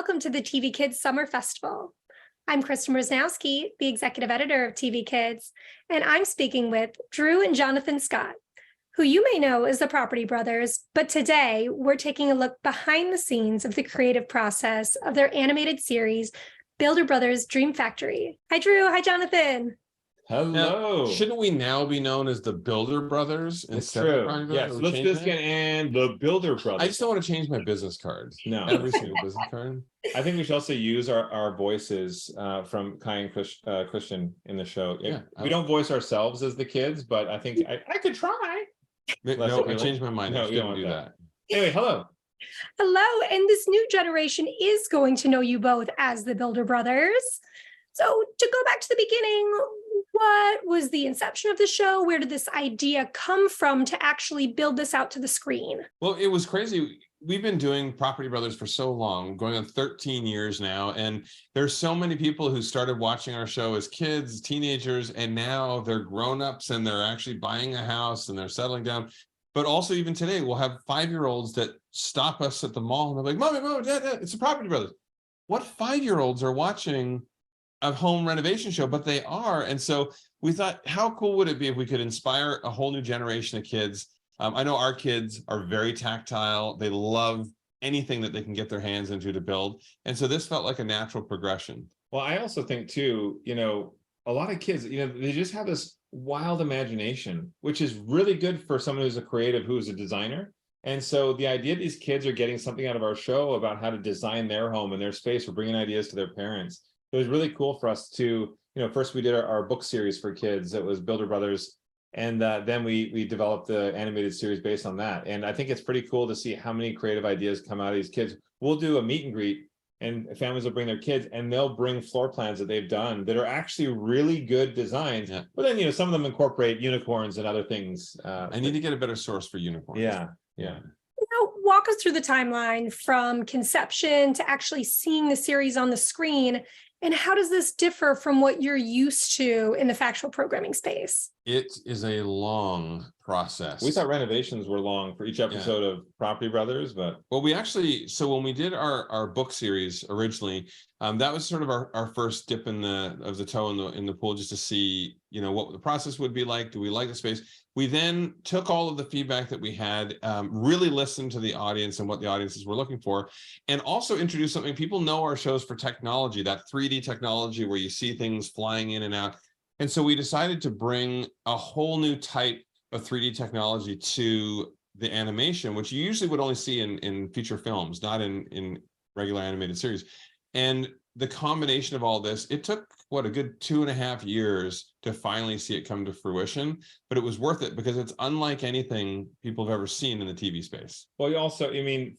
welcome to the TV Kids Summer Festival. I'm Kristen Rosnowski, the executive editor of TV Kids, and I'm speaking with Drew and Jonathan Scott, who you may know as the Property Brothers, but today we're taking a look behind the scenes of the creative process of their animated series, Builder Brothers Dream Factory. Hi, Drew. Hi, Jonathan. Hello. Now, shouldn't we now be known as the Builder Brothers? It's true. Yes, let's just get and the Builder Brothers. I just don't want to change my business cards. No. Every single business card. I think we should also use our voices from Kai and Christian in the show. Yeah, we don't voice ourselves as the kids, but I think I could try. No, I changed my mind. No, I shouldn't do that. Anyway, hello. Hello, and this new generation is going to know you both as the Builder Brothers. So to go back to the beginning, what was the inception of the show? Where did this idea come from to actually build this out to the screen? Well, it was crazy. We've been doing Property Brothers for so long, going on 13 years now. And there's so many people who started watching our show as kids, teenagers, and now they're grown-ups and they're actually buying a house and they're settling down. But also even today, we'll have 5-year-olds that stop us at the mall and they're like, Mommy, Mom, Dad, it's the Property Brothers. What 5-year-olds are watching a home renovation show? But they are. And so we thought, how cool would it be if we could inspire a whole new generation of kids? I know our kids are very tactile. They love anything that they can get their hands into to build. And so this felt like a natural progression. Well, I also think too, a lot of kids, they just have this wild imagination, which is really good for someone who's a creative, who's a designer. And so the idea these kids are getting something out of our show about how to design their home and their space, or bringing ideas to their parents. It was really cool for us to, first we did our book series for kids. It was Builder Brothers. And then we developed the animated series based on that. And I think it's pretty cool to see how many creative ideas come out of these kids. We'll do a meet and greet and families will bring their kids and they'll bring floor plans that they've done that are actually really good designs. Yeah. But then, some of them incorporate unicorns and other things. I need to get a better source for unicorns. Yeah. Walk us through the timeline from conception to actually seeing the series on the screen. And how does this differ from what you're used to in the factual programming space? It is a long process. We thought renovations were long for each episode of Property Brothers, but... Well, so when we did our book series originally, that was sort of our first dip of the toe in the pool, just to see, what the process would be like. Do we like the space? We then took all of the feedback that we had, really listened to the audience and what the audiences were looking for, and also introduced something. People know our shows for technology, that 3D technology where you see things flying in and out. And so we decided to bring a whole new type of 3D technology to the animation, which you usually would only see in feature films, not in regular animated series. And the combination of all this, it took a good 2.5 years to finally see it come to fruition, but it was worth it because it's unlike anything people have ever seen in the TV space. Well,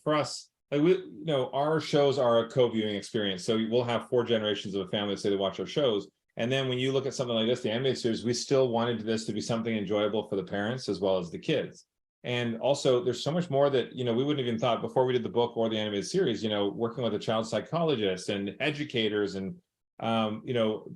for us, our shows are a co-viewing experience. So we'll have 4 generations of a family say they watch our shows. And then when you look at something like this, the animated series, we still wanted this to be something enjoyable for the parents as well as the kids. And also there's so much more that, we wouldn't have even thought before we did the book or the animated series, working with a child psychologist and educators and,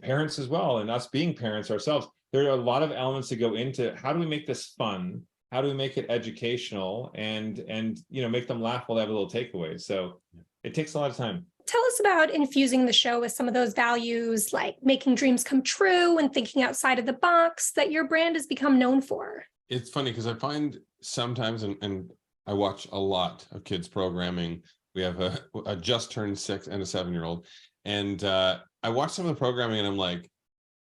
parents as well. And us being parents ourselves, there are a lot of elements that go into how do we make this fun? How do we make it educational and make them laugh while they have a little takeaway? So it takes a lot of time. Tell us about infusing the show with some of those values, like making dreams come true and thinking outside of the box that your brand has become known for. It's funny because I find sometimes, and I watch a lot of kids programming. We have a just turned 6 and a 7-year-old. And I watch some of the programming and I'm like,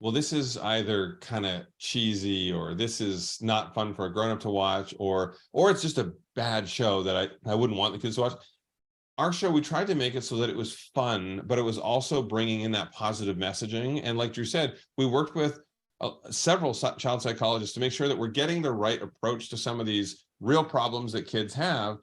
well, this is either kind of cheesy or this is not fun for a grown-up to watch, or it's just a bad show that I wouldn't want the kids to watch. Our show, we tried to make it so that it was fun, but it was also bringing in that positive messaging. And like Drew said, we worked with several child psychologists to make sure that we're getting the right approach to some of these real problems that kids have,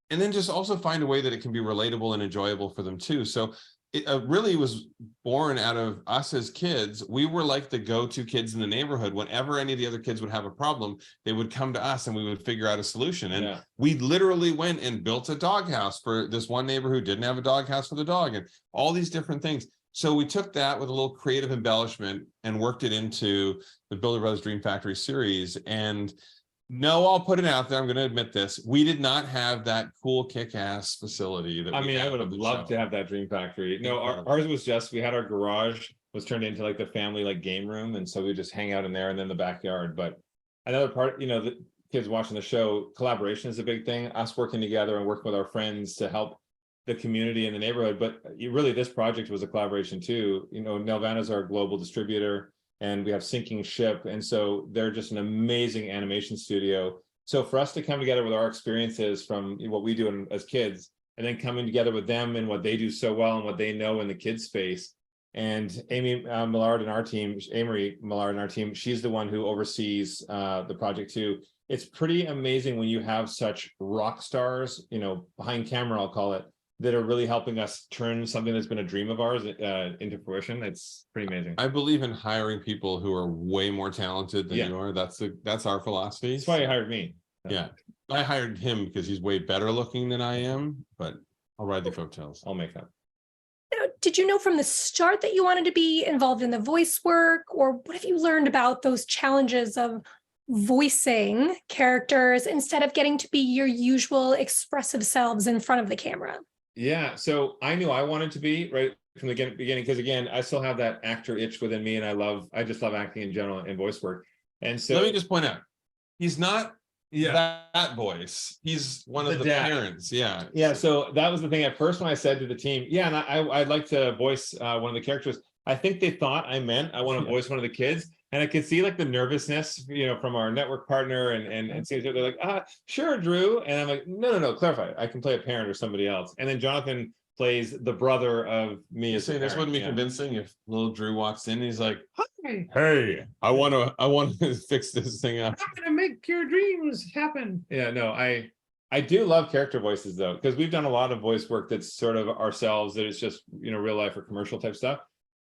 and then just also find a way that it can be relatable and enjoyable for them too. So it really was born out of us as kids. We were like the go-to kids in the neighborhood. Whenever any of the other kids would have a problem, they would come to us and we would figure out a solution. And we literally went and built a doghouse for this one neighbor who didn't have a doghouse for the dog, and all these different things. So we took that with a little creative embellishment and worked it into the Builder Brothers Dream Factory series. And No, I'll put it out there. I'm going to admit this. We did not have that cool kick-ass facility that I we mean, I had would in have the loved show. to have that dream factory. No, Incredible. ours was just, we had our garage was turned into like the family like game room, and so we just hang out in there and then the backyard. But another part, the kids watching the show, collaboration is a big thing. Us working together and working with our friends to help the community in the neighborhood. But really, this project was a collaboration too. Nelvana's our global distributor, and we have Sinking Ship, and so they're just an amazing animation studio. So for us to come together with our experiences from what we do as kids, and then coming together with them and what they do so well and what they know in the kids space. And Amy Millard and our team, Amory Millard and our team, she's the one who oversees the project too. It's pretty amazing when you have such rock stars, behind camera, I'll call it, that are really helping us turn something that's been a dream of ours into fruition. It's pretty amazing. I believe in hiring people who are way more talented than Yeah. you are. That's our philosophy. That's why you hired me. Yeah. I hired him because he's way better looking than I am, but I'll ride the coattails. I'll make that. Now, did you know from the start that you wanted to be involved in the voice work, or what have you learned about those challenges of voicing characters instead of getting to be your usual expressive selves in front of the camera? Yeah, so I knew I wanted to be right from the beginning, because again, I still have that actor itch within me, and I just love acting in general and voice work. And so Let me just point out, he's not that voice. He's one of the parents. Yeah. Yeah. So that was the thing at first when I said to the team, yeah, and I'd like to voice one of the characters. I think they thought I meant I want to voice one of the kids. And I could see like the nervousness, from our network partner and they're like, sure, Drew. And I'm like, no, clarify. I can play a parent or somebody else. And then Jonathan plays the brother of me. Saying this wouldn't be convincing if little Drew walks in and he's like, Hi, hey, I want to fix this thing up. I'm gonna make your dreams happen. Yeah, no, I do love character voices though, because we've done a lot of voice work that's sort of ourselves, that it's just real life or commercial type stuff.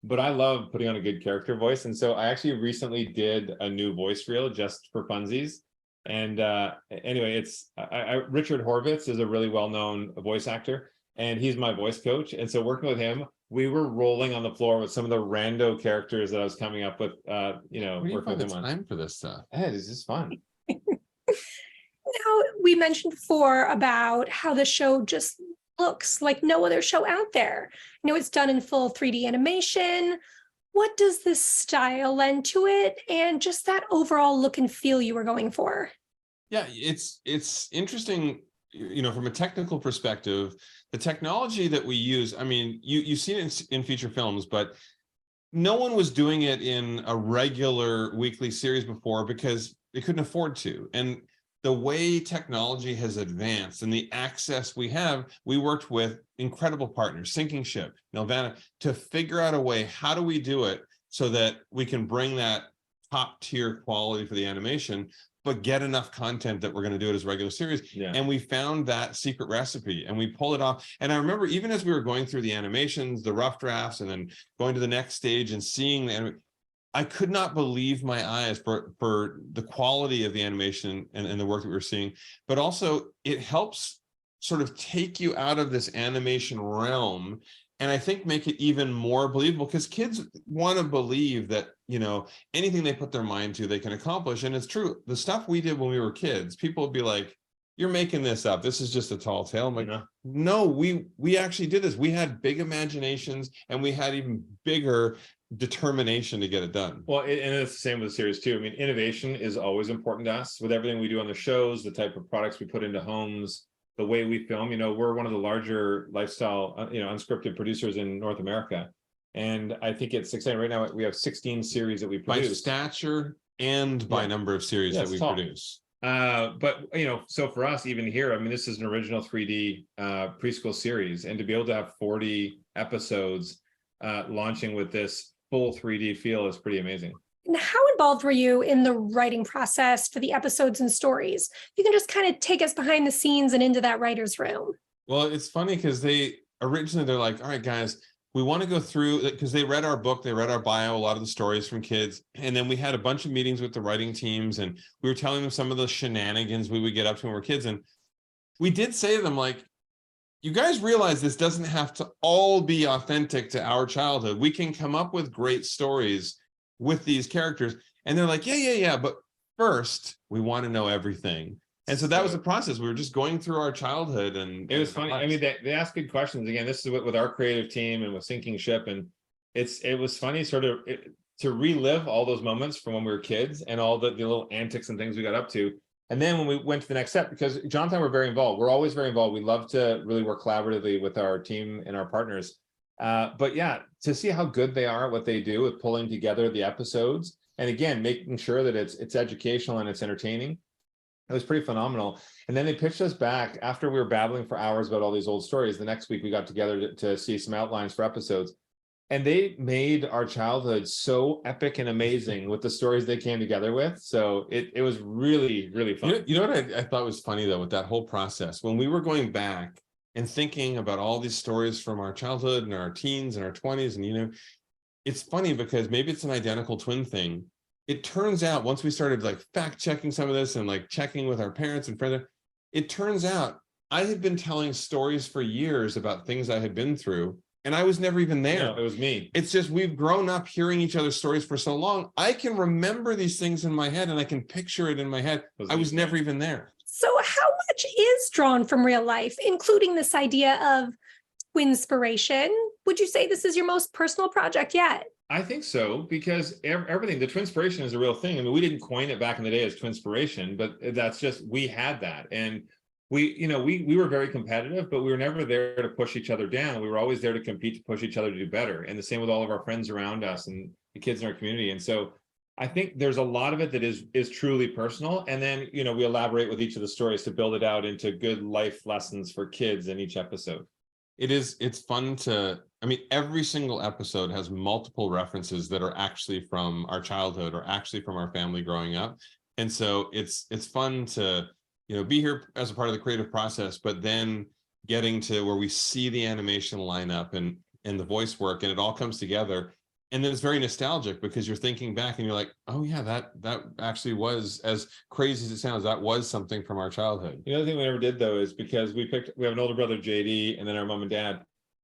But I love putting on a good character voice. And so I actually recently did a new voice reel just for funsies. And anyway, it's Richard Horvitz is a really well-known voice actor, and he's my voice coach. And so working with him, we were rolling on the floor with some of the rando characters that I was coming up with, Where do you working find with the him on. time for this stuff? Yeah, it's just fun. Now, we mentioned before about how the show just looks like no other show out there. It's done in full 3D animation. What does this style lend to it, and just that overall look and feel you were going for? Yeah, it's interesting, from a technical perspective, the technology that we use, I mean, you've seen it in feature films, but no one was doing it in a regular weekly series before because they couldn't afford to. And the way technology has advanced and the access we have, we worked with incredible partners, Sinking Ship, Nelvana, to figure out a way, how do we do it so that we can bring that top tier quality for the animation, but get enough content that we're going to do it as a regular series. Yeah. And we found that secret recipe and we pulled it off. And I remember even as we were going through the animations, the rough drafts, and then going to the next stage and seeing I could not believe my eyes for the quality of the animation and the work that we were seeing, but also it helps sort of take you out of this animation realm, and I think make it even more believable, because kids want to believe that, anything they put their mind to, they can accomplish. And it's true. The stuff we did when we were kids, people would be like, you're making this up. This is just a tall tale. I'm like, no, we actually did this. We had big imaginations, and we had even bigger determination to get it done. Well, and it's the same with the series too. I mean, innovation is always important to us with everything we do on the shows, the type of products we put into homes, the way we film. We're one of the larger lifestyle, unscripted producers in North America. And I think it's exciting. Right now, we have 16 series that we produce. By stature and by number of series that we produce. But so for us, even here, this is an original 3D preschool series, and to be able to have 40 episodes launching with this full 3D feel is pretty amazing. And how involved were you in the writing process for the episodes and stories? You can just kind of take us behind the scenes and into that writer's room. Well, it's funny because they're like, all right, guys, we want to go through, because they read our book, they read our bio, a lot of the stories from kids. And then we had a bunch of meetings with the writing teams, and we were telling them some of the shenanigans we would get up to when we were kids. And we did say to them, like, you guys realize this doesn't have to all be authentic to our childhood. We can come up with great stories with these characters. And they're like, yeah, but first we want to know everything. And so that was the process. We were just going through our childhood, and it was funny. I mean, they ask good questions. Again, this is with our creative team and with Sinking Ship, and it was funny to relive all those moments from when we were kids and all the little antics and things we got up to. And then when we went to the next step, because Jonathan, we're very involved. We're always very involved. We love to really work collaboratively with our team and our partners. But yeah, to see how good they are at what they do with pulling together the episodes, and again, making sure that it's educational and it's entertaining. It was pretty phenomenal. And then they pitched us back after we were babbling for hours about all these old stories. The next week we got together to see some outlines for episodes. And they made our childhood so epic and amazing with the stories they came together with. So it was really, really fun. You know what I thought was funny, though, with that whole process, when we were going back and thinking about all these stories from our childhood and our teens and our 20s, and, it's funny because maybe it's an identical twin thing. It turns out once we started like fact checking some of this and like checking with our parents and friends, it turns out I had been telling stories for years about things I had been through, and I was never even there. No, it was me. It's just we've grown up hearing each other's stories for so long. I can remember these things in my head and I can picture it in my head. I was never even there. So how much is drawn from real life, including this idea of twinspiration? Would you say this is your most personal project yet? I think so, because everything, the twinspiration is a real thing. I mean, we didn't coin it back in the day as twinspiration, but that's just, we had that. And we were very competitive, but we were never there to push each other down. We were always there to compete, to push each other to do better. And the same with all of our friends around us and the kids in our community. And so I think there's a lot of it that is truly personal. And then, we elaborate with each of the stories to build it out into good life lessons for kids in each episode. It's fun to, every single episode has multiple references that are actually from our childhood or actually from our family growing up. And so it's fun to, be here as a part of the creative process, but then getting to where we see the animation line up and the voice work, and it all comes together. And then it's very nostalgic because you're thinking back and you're like, oh yeah, that actually was, as crazy as it sounds, that was something from our childhood. The other thing we never did, though, is because we have an older brother, JD, and then our mom and dad.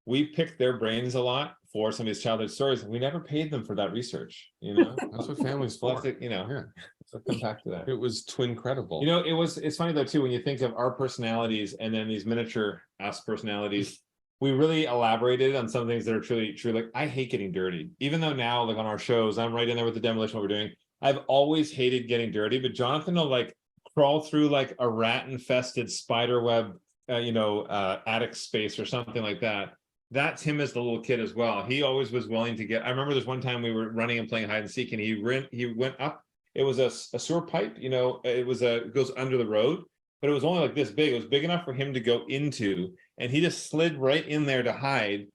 We picked their brains a lot for some of these childhood stories, and we never paid them for that research. That's what family's for. Yeah. So come back to that. It was twin-credible. It's funny though too when you think of our personalities and then these miniature us personalities. We really elaborated on some things that are truly true. Like, I hate getting dirty, even though now, like on our shows, I'm right in there with the demolition, what we're doing. I've always hated getting dirty, but Jonathan will like crawl through like a rat infested spider web, attic space or something like that. That's him as the little kid as well. He always was willing to get. I remember there's one time we were running and playing hide and seek, and he went up. It was a sewer pipe, it goes under the road, but it was only like this big. It was big enough for him to go into, and he just slid right in there to hide.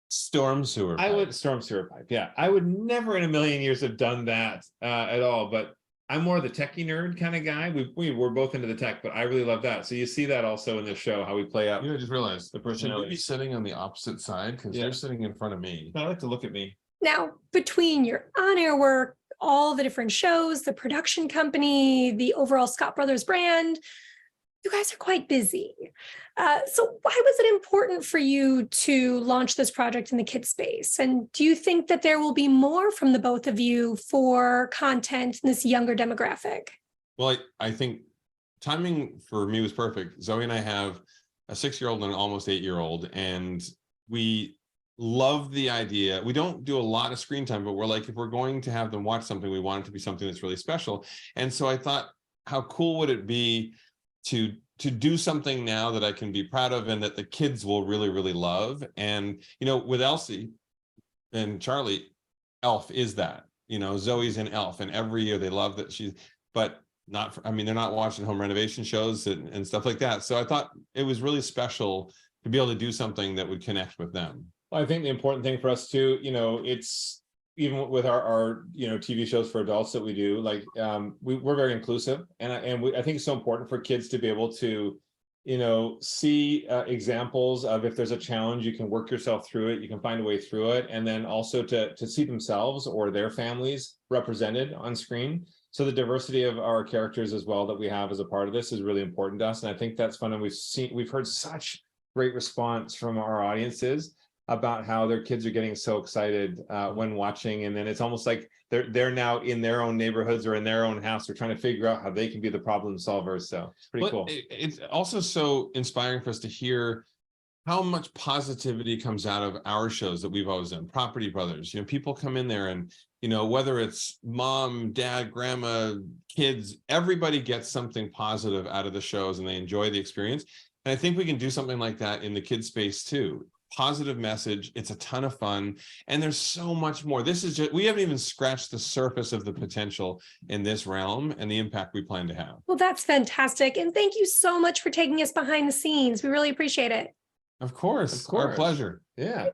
Storm sewer pipe. Storm sewer pipe. Yeah, I would never in a million years have done that at all. But I'm more the techie nerd kind of guy. We were both into the tech, but I really love that. So you see that also in this show, how we play out. I just realized the personality. Should we be sitting on the opposite side because they're sitting in front of me. I like to look at me. Now, between your on-air work, all the different shows, the production company, the overall Scott Brothers brand, you guys are quite busy. So why was it important for you to launch this project in the kids space? And do you think that there will be more from the both of you for content in this younger demographic? Well, I think timing for me was perfect. Zoe and I have a 6-year-old and an almost 8-year-old, and we love the idea. We don't do a lot of screen time, but we're like, if we're going to have them watch something, we want it to be something that's really special. And so I thought, how cool would it be to do something now that I can be proud of and that the kids will really, really love. And, with Elsie and Charlie, Elf is that, Zoe's in Elf, and every year they love that but not, they're not watching home renovation shows and stuff like that. So I thought it was really special to be able to do something that would connect with them. Well, I think the important thing for us too, it's even with our TV shows for adults that we do, like we're very inclusive, and I think it's so important for kids to be able to see examples of, if there's a challenge, you can work yourself through it, you can find a way through it, and then also to see themselves or their families represented on screen. So the diversity of our characters as well that we have as a part of this is really important to us, and I think that's fun. And we've heard such great response from our audiences. about how their kids are getting so excited when watching, and then it's almost like they're now in their own neighborhoods or in their own house. They're trying to figure out how they can be the problem solvers. So it's pretty cool. It's also so inspiring for us to hear how much positivity comes out of our shows that we've always done. Property Brothers, people come in there and, whether it's mom, dad, grandma, kids, everybody gets something positive out of the shows and they enjoy the experience. And I think we can do something like that in the kids space too. Positive message. It's a ton of fun. And there's so much more. This is just, we haven't even scratched the surface of the potential in this realm and the impact we plan to have. Well, that's fantastic. And thank you so much for taking us behind the scenes. We really appreciate it. Of course. Our pleasure. Yeah.